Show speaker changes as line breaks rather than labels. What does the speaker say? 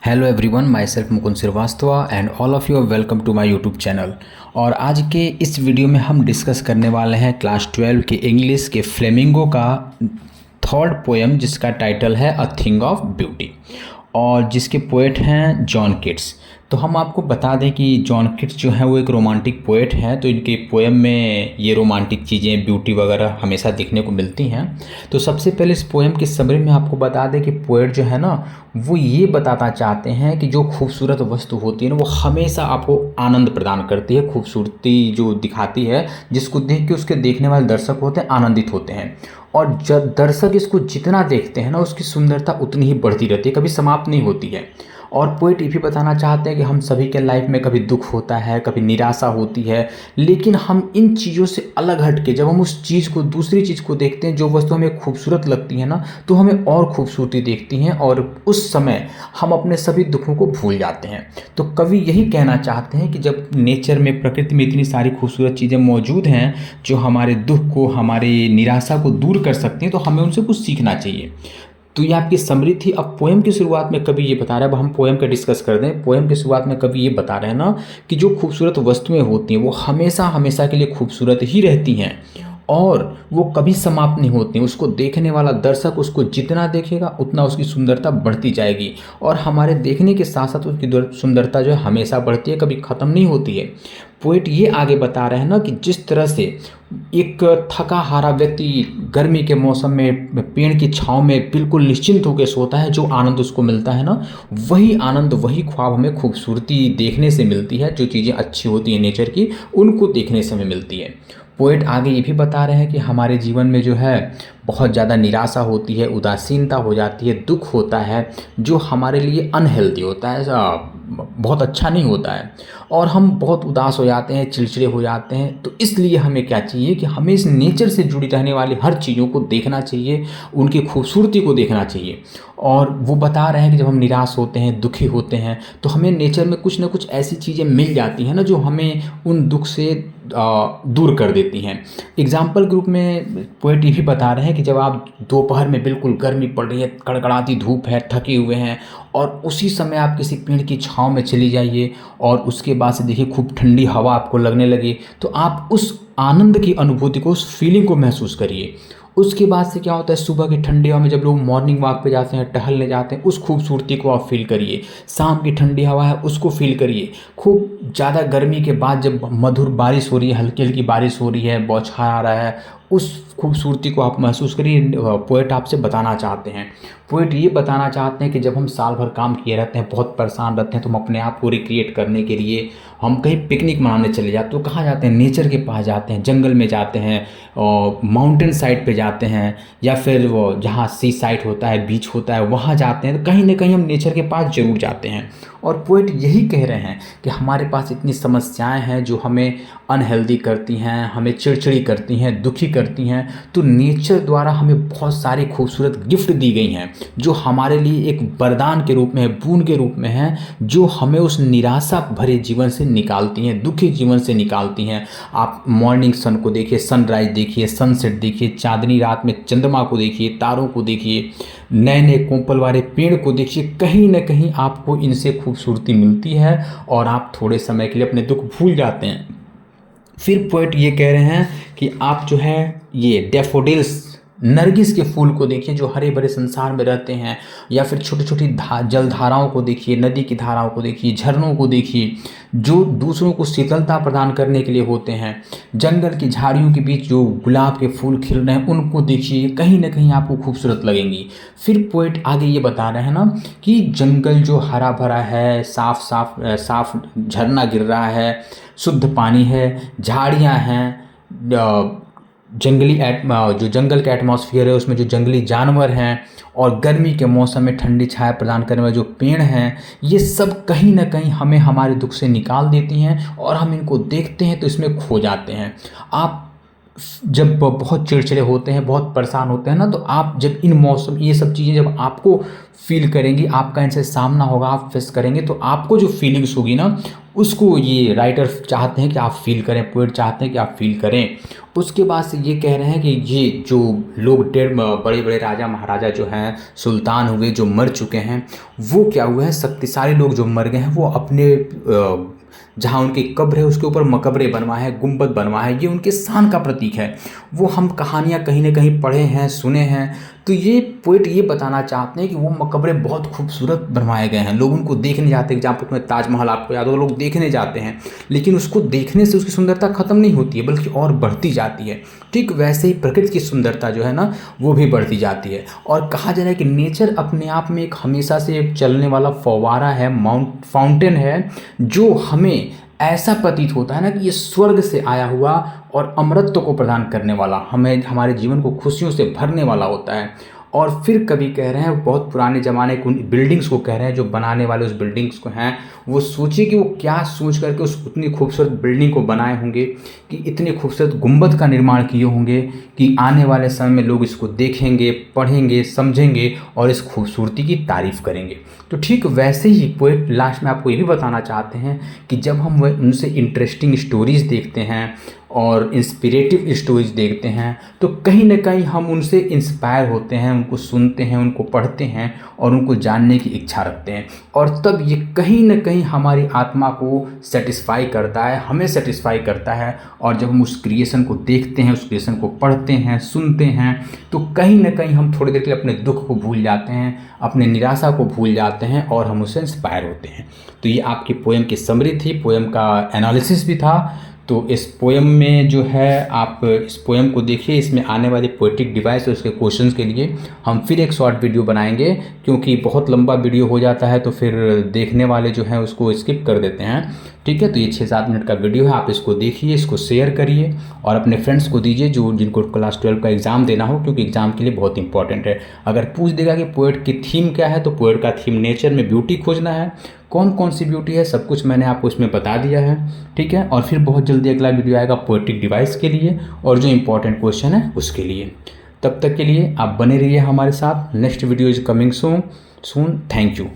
Hello everyone, myself Mukund Srivastava and all of you are welcome to my YouTube channel. और आज के इस video में हम डिस्कस करने वाले हैं क्लास 12 के इंग्लिश के फ्लेमिंगो का थर्ड पोएम, जिसका टाइटल है अ थिंग ऑफ ब्यूटी, और जिसके पोएट हैं जॉन किट्स। तो हम आपको बता दें कि जॉन किट्स जो है वो एक रोमांटिक पोएट हैं, तो इनके पोएम में ये रोमांटिक चीज़ें, ब्यूटी वगैरह हमेशा दिखने को मिलती हैं। तो सबसे पहले इस पोएम की समरी में आपको बता दें कि पोएट जो है ना वो ये बताना चाहते हैं कि जो खूबसूरत वस्तु होती है ना वो हमेशा आपको आनंद प्रदान करती है, खूबसूरती जो दिखाती है, जिसको देख के उसके देखने वाले दर्शक होते हैं आनंदित होते हैं। और जब दर्शक इसको जितना देखते हैं ना उसकी सुंदरता उतनी ही बढ़ती रहती है, कभी समाप्त नहीं होती है। और पोएट ये भी बताना चाहते हैं कि हम सभी के लाइफ में कभी दुख होता है, कभी निराशा होती है, लेकिन हम इन चीज़ों से अलग हट के जब हम उस चीज़ को, दूसरी चीज़ को देखते हैं, जो वस्तु हमें खूबसूरत लगती है ना, तो हमें और खूबसूरती देखती हैं और उस समय हम अपने सभी दुखों को भूल जाते हैं। तो कवि यही कहना चाहते हैं कि जब नेचर में, प्रकृति में इतनी सारी खूबसूरत चीज़ें मौजूद हैं जो हमारे दुख को, हमारी निराशा को दूर कर सकती हैं, तो हमें उनसे कुछ सीखना चाहिए। तो ये आपकी समरी थी। अब पोएम की शुरुआत में कवि ये बता रहा है, अब हम पोएम का डिस्कस कर दें। पोएम की शुरुआत में कवि ये बता रहे हैं ना कि जो खूबसूरत वस्तुएं होती हैं वो हमेशा हमेशा के लिए खूबसूरत ही रहती हैं और वो कभी समाप्त नहीं होती हैं। उसको देखने वाला दर्शक उसको जितना देखेगा उतना उसकी सुंदरता बढ़ती जाएगी, और हमारे देखने के साथ साथ उसकी सुंदरता जो है हमेशा बढ़ती है, कभी ख़त्म नहीं होती है। पोएट ये आगे बता रहे हैं ना कि जिस तरह से एक थका हारा व्यक्ति गर्मी के मौसम में पेड़ की छांव में बिल्कुल निश्चिंत होकर सोता है, जो आनंद उसको मिलता है ना, वही आनंद, वही ख्वाब हमें खूबसूरती देखने से मिलती है। जो चीज़ें अच्छी होती हैं नेचर की, उनको देखने से हमें मिलती है। पोएट आगे ये भी बता रहे हैं कि हमारे जीवन में जो है बहुत ज़्यादा निराशा होती है, उदासीनता हो जाती है, दुख होता है, जो हमारे लिए अनहेल्दी होता है, बहुत अच्छा नहीं होता है, और हम बहुत उदास हो जाते हैं, चिड़चिड़े हो जाते हैं। तो इसलिए हमें क्या चाहिए कि हमें इस नेचर से जुड़ी रहने वाली हर चीज़ों को देखना चाहिए, उनकी खूबसूरती को देखना चाहिए। और वो बता रहे हैं कि जब हम निराश होते हैं, दुखी होते हैं, तो हमें नेचर में कुछ ना कुछ ऐसी चीज़ें मिल जाती हैं ना जो हमें उन दुख से दूर कर देती हैं। एग्जाम्पल के रूप में पोएट ये भी बता रहे हैं कि जब आप दोपहर में बिल्कुल गर्मी पड़ रही है, कड़कड़ाती धूप है, थके हुए हैं, और उसी समय आप किसी पेड़ की छांव में चली जाइए और उसके बाद से देखिए खूब ठंडी हवा आपको लगने लगे, तो आप उस आनंद की अनुभूति को, उस फीलिंग को महसूस करिए। उसके बाद से क्या होता है, सुबह की ठंडी हवा में जब लोग मॉर्निंग वॉक पे जाते हैं, टहलने जाते हैं, उस खूबसूरती को आप फील करिए। शाम की ठंडी हवा है उसको फील करिए। खूब ज़्यादा गर्मी के बाद जब मधुर बारिश हो रही है, हल्की हल्की बारिश हो रही है, बौछार आ रहा है, उस खूबसूरती को आप महसूस करिए। पोएट आपसे बताना चाहते हैं, पोएट ये बताना चाहते हैं कि जब हम साल भर काम किए रहते हैं, बहुत परेशान रहते हैं, तो हम अपने आप को रिक्रिएट करने के लिए हम कहीं पिकनिक मनाने चले जाते हैं, तो कहाँ जाते हैं, नेचर के पास जाते हैं, जंगल में जाते हैं, और माउंटेन साइड पे जाते हैं, या फिर वो जहाँ सी साइड होता है, बीच होता है, वहाँ जाते हैं। तो कहीं ना कहीं हम नेचर के पास जरूर जाते हैं। और पोएट यही कह रहे हैं कि हमारे पास इतनी समस्याएं हैं जो हमें अनहेल्दी करती हैं, हमें चिड़चिड़ी करती हैं, दुखी करती हैं, तो नेचर द्वारा हमें बहुत सारी खूबसूरत गिफ्ट दी गई हैं जो हमारे लिए एक वरदान के रूप में है, बूंद के रूप में है, जो हमें उस निराशा भरे जीवन से निकालती हैं, दुखी जीवन से निकालती हैं। आप मॉर्निंग सन को देखिए, सनराइज देखिए, सनसेट देखिए, चांदनी रात में चंद्रमा को देखिए, तारों को देखिए, नए नए कोंपल वाले पेड़ को देखिए, कहीं ना कहीं आपको इनसे खूबसूरती मिलती है और आप थोड़े समय के लिए अपने दुख भूल जाते हैं। फिर पोएट ये कह रहे हैं कि आप जो है ये डैफोडिल्स, नरगिस के फूल को देखिए जो हरे भरे संसार में रहते हैं, या फिर छोटी छोटी जल धाराओं को देखिए, नदी की धाराओं को देखिए, झरनों को देखिए, जो दूसरों को शीतलता प्रदान करने के लिए होते हैं। जंगल की झाड़ियों के बीच जो गुलाब के फूल खिल रहे हैं उनको देखिए, कहीं ना कहीं आपको खूबसूरत लगेंगी। फिर पोएट आगे ये बता रहे हैं ना कि जंगल जो हरा भरा है, साफ साफ साफ झरना गिर रहा है, शुद्ध पानी है, झाड़ियाँ हैं, जो जंगल का एटमॉस्फेयर है उसमें जो जंगली जानवर हैं, और गर्मी के मौसम में ठंडी छाया प्रदान करने वाले जो पेड़ हैं, ये सब कहीं ना कहीं हमें हमारे दुख से निकाल देती हैं, और हम इनको देखते हैं तो इसमें खो जाते हैं। आप जब बहुत चिड़चिड़े होते हैं, बहुत परेशान होते हैं ना, तो आप जब इन मौसम ये सब चीज़ें जब आपको फील करेंगी, आपका इनसे सामना होगा, आप फेस करेंगे, तो आपको जो फीलिंग्स होगी ना, उसको ये राइटर चाहते हैं कि आप फील करें, पोएट चाहते हैं कि आप फील करें। उसके बाद से ये कह रहे हैं कि ये जो लोग बड़े बड़े राजा महाराजा जो हैं, सुल्तान हुए जो मर चुके हैं, वो क्या हुए हैं, शक्तिशाली लोग जो मर गए हैं, वो अपने जहाँ उनकी कब्र है उसके ऊपर मकबरे बनवाए हैं, गुंबद बनवाए हैं। ये उनके शान का प्रतीक है। वो हम कहानियाँ कहीं ना कहीं पढ़े हैं, सुने हैं। तो ये पोएट ये बताना चाहते हैं कि वो मकबरे बहुत खूबसूरत बनवाए गए हैं, लोग उनको देखने जाते हैं। एग्जाम्पल में ताजमहल आपको याद हो, लोग देखने जाते हैं, लेकिन उसको देखने से उसकी सुंदरता खत्म नहीं होती है, बल्कि और बढ़ती जाती है। ठीक वैसे ही प्रकृति की सुंदरता जो है ना, वो भी बढ़ती जाती है। और कहा जा रहा है कि नेचर अपने आप में एक हमेशा से चलने वाला फव्वारा है, फाउंटेन है, जो हमें ऐसा प्रतीत होता है ना कि ये स्वर्ग से आया हुआ और अमरत्व को प्रदान करने वाला, हमें हमारे जीवन को खुशियों से भरने वाला होता है। और फिर कभी कह रहे हैं, बहुत पुराने ज़माने के उन बिल्डिंग्स को कह रहे हैं, जो बनाने वाले उस बिल्डिंग्स को हैं, वो सोचिए कि वो क्या सोच करके उस उतनी खूबसूरत बिल्डिंग को बनाए होंगे, कि इतने खूबसूरत गुंबद का निर्माण किए होंगे कि आने वाले समय में लोग इसको देखेंगे, पढ़ेंगे, समझेंगे और इस खूबसूरती की तारीफ़ करेंगे। तो ठीक वैसे ही पोएट लास्ट में आपको ये भी बताना चाहते हैं कि जब हम उनसे इंटरेस्टिंग स्टोरीज़ देखते हैं और इंस्पिरेटिव स्टोरीज देखते हैं, तो कहीं ना कहीं हम उनसे इंस्पायर होते हैं, उनको सुनते हैं, उनको पढ़ते हैं और उनको जानने की इच्छा रखते हैं। और तब ये कहीं ना कहीं हमारी आत्मा को सेटिस्फाई करता है, हमें सेटिस्फाई करता है। और जब हम उस क्रिएशन को देखते हैं, उस क्रिएशन को पढ़ते हैं, सुनते हैं, तो कहीं ना कहीं हम थोड़ी देर के लिए अपने दुख को भूल जाते हैं, अपने निराशा को भूल जाते हैं और हम उससे इंस्पायर होते हैं। तो ये आपकी पोएम की समरी थी, पोएम का एनालिसिस भी था। तो इस पोएम में जो है, आप इस पोएम को देखिए, इसमें आने वाले पोएटिक डिवाइस और उसके क्वेश्चंस के लिए हम फिर एक शॉर्ट वीडियो बनाएंगे, क्योंकि बहुत लंबा वीडियो हो जाता है तो फिर देखने वाले जो हैं उसको स्किप कर देते हैं। ठीक है, तो ये 6-7 मिनट का वीडियो है, आप इसको देखिए, इसको शेयर करिए और अपने फ्रेंड्स को दीजिए जो जिनको क्लास 12 का एग्ज़ाम देना हो, क्योंकि एग्ज़ाम के लिए बहुत इंपॉर्टेंट है। अगर पूछ देगा कि पोएट की थीम क्या है, तो पोएट का थीम नेचर में ब्यूटी खोजना है। कौन कौन सी ब्यूटी है, सब कुछ मैंने आपको इसमें बता दिया है। ठीक है, और फिर बहुत जल्दी अगला वीडियो आएगा पोएटिक डिवाइस के लिए और जो इंपॉर्टेंट क्वेश्चन है उसके लिए। तब तक के लिए आप बने रहिए हमारे साथ। Next video is coming soon. Thank you.